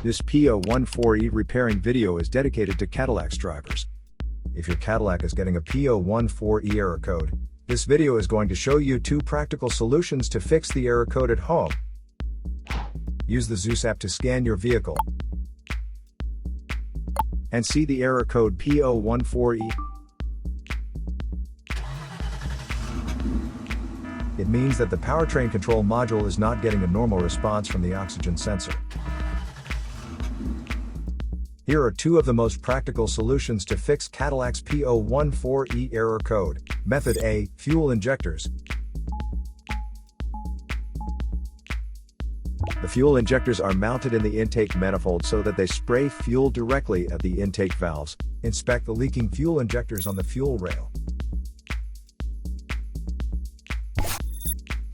This P014E repairing video is dedicated to Cadillac's drivers. If your Cadillac is getting a P014E error code, this video is going to show you 2 practical solutions to fix the error code at home. Use the Zeus app to scan your vehicle and see the error code P014E. It means that the powertrain control module is not getting a normal response from the oxygen sensor. Here are 2 of the most practical solutions to fix Cadillac's P014E error code. Method A, fuel injectors. The fuel injectors are mounted in the intake manifold so that they spray fuel directly at the intake valves. Inspect the leaking fuel injectors on the fuel rail.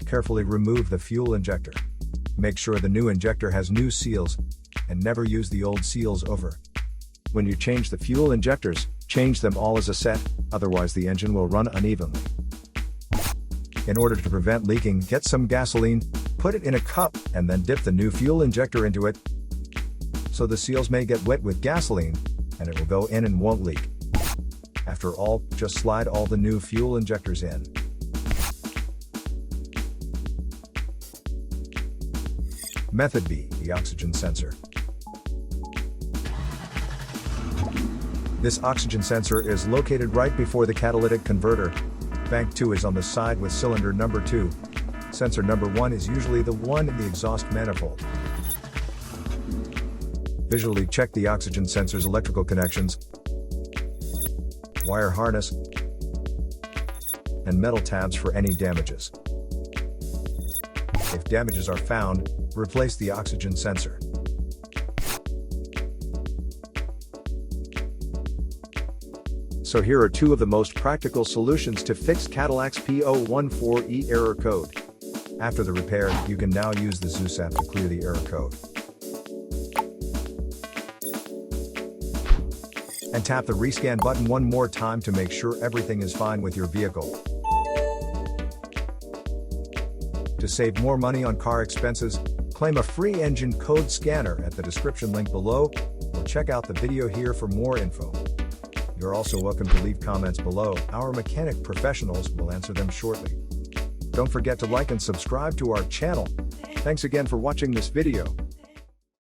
Carefully remove the fuel injector. Make sure the new injector has new seals, and never use the old seals over. When you change the fuel injectors, change them all as a set, otherwise the engine will run unevenly. In order to prevent leaking, get some gasoline, put it in a cup, and then dip the new fuel injector into it, so the seals may get wet with gasoline, and it will go in and won't leak. After all, just slide all the new fuel injectors in. Method B, the oxygen sensor. This oxygen sensor is located right before the catalytic converter. Bank 2 is on the side with cylinder number 2. Sensor number 1 is usually the one in the exhaust manifold. Visually check the oxygen sensor's electrical connections, wire harness, and metal tabs for any damages. If damages are found, replace the oxygen sensor. So here are 2 of the most practical solutions to fix Cadillac's P014E error code. After the repair, you can now use the Zeus app to clear the error code. And tap the rescan button one more time to make sure everything is fine with your vehicle. To save more money on car expenses, claim a free engine code scanner at the description link below, or check out the video here for more info. You're also welcome to leave comments below. Our mechanic professionals will answer them shortly. Don't forget to like and subscribe to our channel. Thanks again for watching this video.